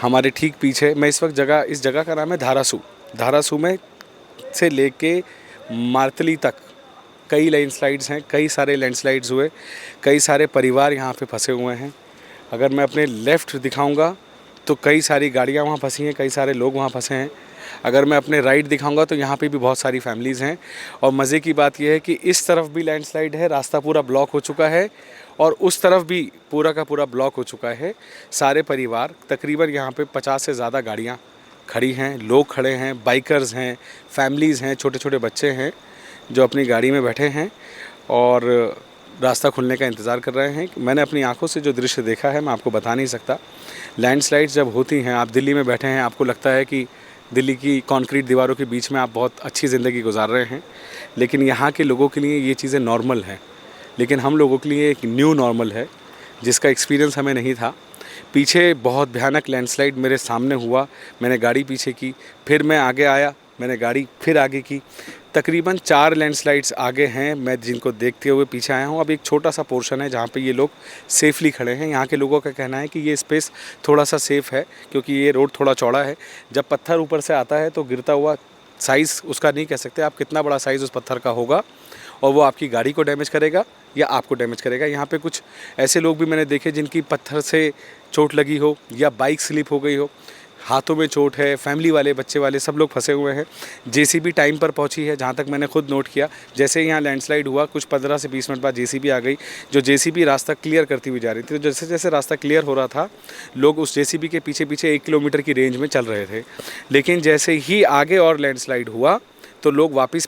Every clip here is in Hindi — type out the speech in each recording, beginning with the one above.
हमारे ठीक पीछे मैं इस वक्त इस जगह का नाम है धारासू। धारासू में से लेके मार्तली तक कई लैंडस्लाइड्स हैं, कई सारे लैंडस्लाइड्स हुए, कई सारे परिवार यहाँ पे फंसे हुए हैं। अगर मैं अपने लेफ़्ट दिखाऊंगा तो कई सारी गाड़ियाँ वहाँ फंसी हैं, कई सारे लोग वहाँ फंसे हैं। अगर मैं अपने राइट दिखाऊंगा तो यहाँ पे भी बहुत सारी फैमिलीज़ हैं। और मज़े की बात यह है कि इस तरफ भी लैंडस्लाइड है, रास्ता पूरा ब्लॉक हो चुका है, और उस तरफ भी पूरा का पूरा ब्लॉक हो चुका है। सारे परिवार, तकरीबन यहाँ पे 50 से ज़्यादा गाड़ियाँ खड़ी हैं, लोग खड़े हैं, बाइकर्स हैं, फैमिलीज़ हैं, छोटे छोटे बच्चे हैं जो अपनी गाड़ी में बैठे हैं और रास्ता खुलने का इंतज़ार कर रहे हैं। मैंने अपनी आंखों से जो दृश्य देखा है मैं आपको बता नहीं सकता। लैंडस्लाइड्स जब होती हैं, आप दिल्ली में बैठे हैं, आपको लगता है कि दिल्ली की कंक्रीट दीवारों के बीच में आप बहुत अच्छी ज़िंदगी गुजार रहे हैं, लेकिन यहाँ के लोगों के लिए ये चीज़ें नॉर्मल हैं। लेकिन हम लोगों के लिए एक न्यू नॉर्मल है जिसका एक्सपीरियंस हमें नहीं था। पीछे बहुत भयानक लैंडस्लाइड मेरे सामने हुआ, मैंने गाड़ी पीछे की, फिर मैं आगे आया, मैंने गाड़ी फिर आगे की। तकरीबन 4 लैंडस्लाइड्स आगे हैं, मैं जिनको देखते हुए पीछे आया हूँ। अब एक छोटा सा पोर्शन है जहाँ पे ये लोग सेफली खड़े हैं। यहाँ के लोगों का कहना है कि ये स्पेस थोड़ा सा सेफ़ है क्योंकि ये रोड थोड़ा चौड़ा है। जब पत्थर ऊपर से आता है तो गिरता हुआ साइज़ उसका नहीं कह सकते आप कितना बड़ा साइज़ उस पत्थर का होगा, और वो आपकी गाड़ी को डैमेज करेगा या आपको डैमेज करेगा। यहाँ पे कुछ ऐसे लोग भी मैंने देखे जिनकी पत्थर से चोट लगी हो या बाइक स्लिप हो गई हो, हाथों में चोट है, फैमिली वाले, बच्चे वाले सब लोग फंसे हुए हैं। जेसीबी टाइम पर पहुंची है, जहां तक मैंने खुद नोट किया। जैसे ही यहाँ लैंडस्लाइड हुआ कुछ 15 से 20 मिनट बाद जेसीबी आ गई, जो जेसीबी रास्ता क्लियर करती हुई जा रही थी। तो जैसे जैसे रास्ता क्लियर हो रहा था, लोग उस जेसीबी के पीछे पीछे 1 किलोमीटर की रेंज में चल रहे थे। लेकिन जैसे ही आगे और लैंडस्लाइड हुआ तो लोग वापस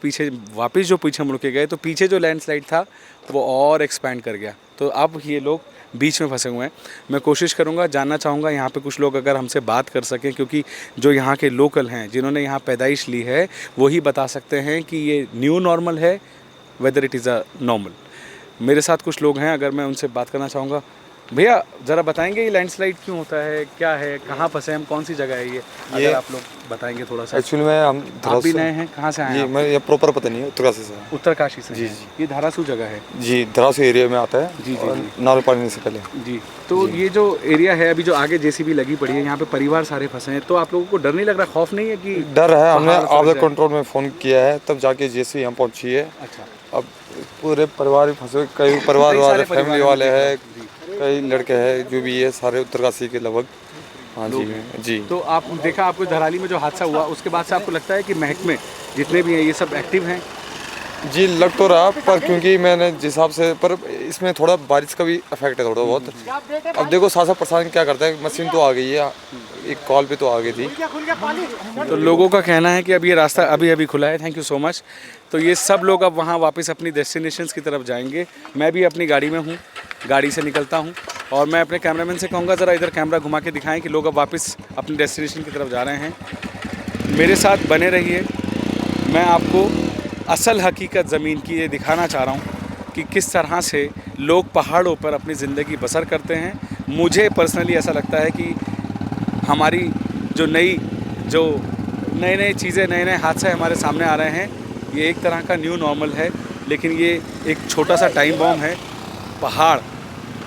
जो पीछे मुड़ के गए, तो पीछे जो लैंडस्लाइड था वो और एक्सपैंड कर गया। तो अब ये लोग बीच में फंसे हुए हैं। मैं कोशिश करूंगा, जानना चाहूँगा यहाँ पे कुछ लोग अगर हमसे बात कर सकें, क्योंकि जो यहाँ के लोकल हैं जिन्होंने यहाँ पैदाइश ली है वही बता सकते हैं कि ये न्यू नॉर्मल है, whether it is a normal. मेरे साथ कुछ लोग हैं, अगर मैं उनसे बात करना चाहूँगा। भैया ज़रा बताएंगे ये लैंडस्लाइड क्यों होता है, क्या है, कहाँ फंसे हम, कौन सी जगह है ये अगर आप लोग बताएंगे थोड़ा सा। एक्चुअली में हम आप भी नए हैं, कहाँ से आए हैं? मैं ये प्रॉपर पता नहीं है, उत्तरकाशी से है। उत्तरकाशी से। जी हैं। जी ये धारासू जगह है। जी, धरासू एरिया में आता है। जी, और नारपानी से पहले। जी। तो ये जो एरिया है, अभी जो आगे जेसीबी लगी पड़ी है, यहाँ पे परिवार सारे फंसे हैं, तो आप लोगों को डर नहीं लग रहा, खौफ नहीं है कि डर है। हमने पहाड़ आपदा फंस जाए? कंट्रोल में फ़ोन किया है, तब जाके जैसे यहाँ पहुँची है। अच्छा। अब पूरे परिवार भी फंसे, कई परिवार कई वाले, सारे फैमिली परिवार वाले हैं, हैं, जी। कई लड़के हैं, जो भी है सारे उत्तरकाशी के लगभग। हाँ लोग जी हैं। जी तो आप देखा, आपको धराली में जो हादसा हुआ उसके बाद से आपको लगता है कि महकमे जितने भी हैं ये सब एक्टिव हैं? जी, लग तो रहा, पर क्योंकि मैंने जिस हिसाब से, पर इसमें थोड़ा बारिश का भी इफेक्ट है थोड़ा बहुत। अब देखो शासन प्रशासन क्या करता है, मशीन तो आ गई है, एक कॉल पे तो आ गई थी। तो लोगों का कहना है कि अब ये रास्ता अभी अभी खुला है। Thank you so much. तो ये सब लोग अब वहाँ वापस अपनी डेस्टिनेशंस की तरफ जाएंगे। मैं भी अपनी गाड़ी में हूँ, गाड़ी से निकलता हूँ, और मैं अपने कैमरामैन से कहूँगा ज़रा इधर कैमरा घुमा के दिखाएं कि लोग अब वापस अपनी डेस्टिनेशन की तरफ जा रहे हैं। मेरे साथ बने रहिए। मैं आपको असल हकीकत ज़मीन की ये दिखाना चाह रहा हूँ कि किस तरह से लोग पहाड़ों पर अपनी ज़िंदगी बसर करते हैं। मुझे पर्सनली ऐसा लगता है कि हमारी जो नई नई चीज़ें, नए नए हादसे हमारे सामने आ रहे हैं, ये एक तरह का न्यू नॉर्मल है, लेकिन ये एक छोटा सा टाइम बॉम्ब है। पहाड़,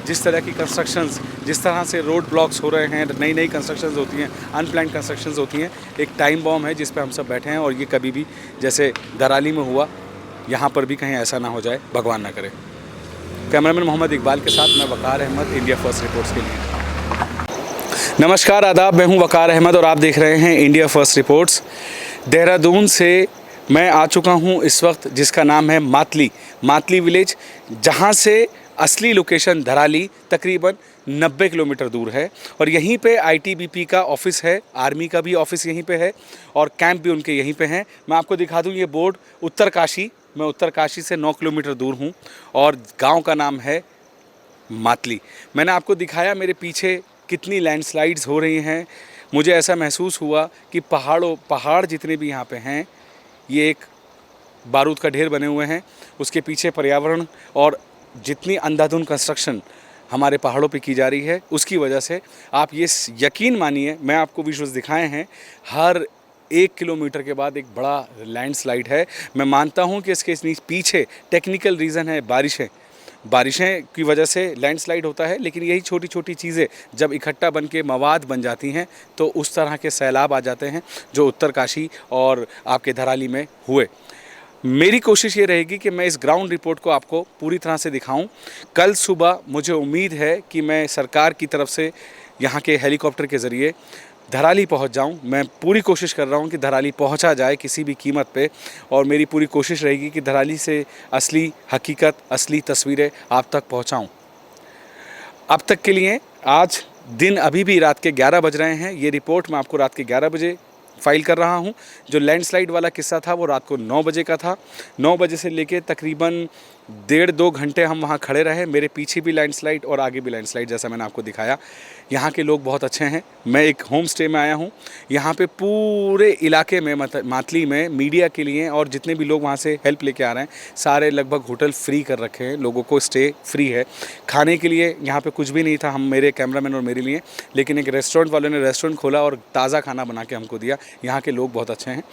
जिस तरह की कंस्ट्रक्शंस, जिस तरह से रोड ब्लॉक्स हो रहे हैं, नई नई कंस्ट्रक्शंस होती हैं, अनप्लान्ड कंस्ट्रक्शंस होती हैं, एक टाइम बॉम्ब है जिस पे हम सब बैठे हैं। और ये कभी भी जैसे धराली में हुआ, यहाँ पर भी कहीं ऐसा ना हो जाए, भगवान ना करे। कैमरामैन मोहम्मद इकबाल के साथ मैं Waqar Ahmad, India first reports के लिए। नमस्कार, आदाब, मैं हूँ वकार अहमद और आप देख रहे हैं इंडिया फर्स्ट रिपोर्ट्स। देहरादून से मैं आ चुका हूँ इस वक्त, जिसका नाम है मातली विलेज, जहाँ से असली लोकेशन धराली तकरीबन 90 किलोमीटर दूर है। और यहीं पे आईटीबीपी का ऑफिस है, आर्मी का भी ऑफिस यहीं पे है, और कैंप भी उनके यहीं पे हैं। मैं आपको दिखा दूँ ये बोर्ड, उत्तरकाशी। मैं उत्तरकाशी से 9 किलोमीटर दूर हूँ और गांव का नाम है मातली। मैंने आपको दिखाया मेरे पीछे कितनी लैंडस्लाइड्स हो रही हैं। मुझे ऐसा महसूस हुआ कि पहाड़ जितने भी यहाँ पे हैं, ये एक बारूद का ढेर बने हुए हैं। उसके पीछे पर्यावरण और जितनी अंधाधुंध कंस्ट्रक्शन हमारे पहाड़ों पे की जा रही है, उसकी वजह से आप ये यकीन मानिए, मैं आपको विजुअल्स दिखाए हैं, हर 1 किलोमीटर के बाद एक बड़ा लैंडस्लाइड है। मैं मानता हूँ कि इसके पीछे टेक्निकल रीज़न है बारिशें। बारिशें की वजह से लैंडस्लाइड होता है, लेकिन यही छोटी छोटी चीज़ें जब इकट्ठा बन के मवाद बन जाती हैं तो उस तरह के सैलाब आ जाते हैं जो उत्तरकाशी और आपके धराली में हुए। मेरी कोशिश ये रहेगी कि मैं इस ग्राउंड रिपोर्ट को आपको पूरी तरह से दिखाऊं। कल सुबह मुझे उम्मीद है कि मैं सरकार की तरफ से यहाँ के हेलीकॉप्टर के ज़रिए धराली पहुँच जाऊँ। मैं पूरी कोशिश कर रहा हूँ कि धराली पहुँचा जाए किसी भी कीमत पे, और मेरी पूरी कोशिश रहेगी कि धराली से असली हकीकत, असली तस्वीरें आप तक पहुँचाऊँ। अब तक के लिए आज दिन अभी भी रात के 11 बज रहे हैं। ये रिपोर्ट मैं आपको रात के 11 बजे फाइल कर रहा हूँ। जो लैंडस्लाइड वाला किस्सा था वो रात को 9 बजे का था। 9 बजे से लेके तकरीबन 1.5-2 घंटे हम वहाँ खड़े रहे। मेरे पीछे भी लैंडस्लाइड और आगे भी लैंडस्लाइड, जैसा मैंने आपको दिखाया। यहाँ के लोग बहुत अच्छे हैं। मैं एक होम स्टे में आया हूँ। यहाँ पे पूरे इलाके में मातली में मीडिया के लिए और जितने भी लोग वहाँ से हेल्प लेके आ रहे हैं, सारे लगभग होटल फ्री कर रखे हैं। लोगों को स्टे फ्री है। खाने के लिए यहाँ पे कुछ भी नहीं था, हम मेरे कैमरामैन और मेरे लिए, लेकिन एक रेस्टोरेंट वालों ने रेस्टोरेंट खोला और ताज़ा खाना बना के हमको दिया। यहाँ के लोग बहुत अच्छे हैं।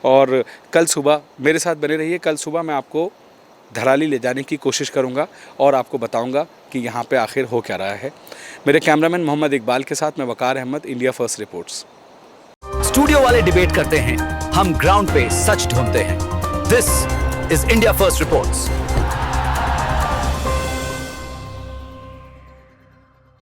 और कल सुबह मेरे साथ बने रहिए। कल सुबह मैं आपको धराली ले जाने की कोशिश करूंगा और आपको बताऊंगा कि यहाँ पे आखिर हो क्या रहा है। मेरे कैमरामैन मोहम्मद इकबाल के साथ मैं Waqar Ahmad, India first reports. Studio वाले डिबेट करते हैं, हम ग्राउंड पे सच ढूंढते हैं। This is India first reports.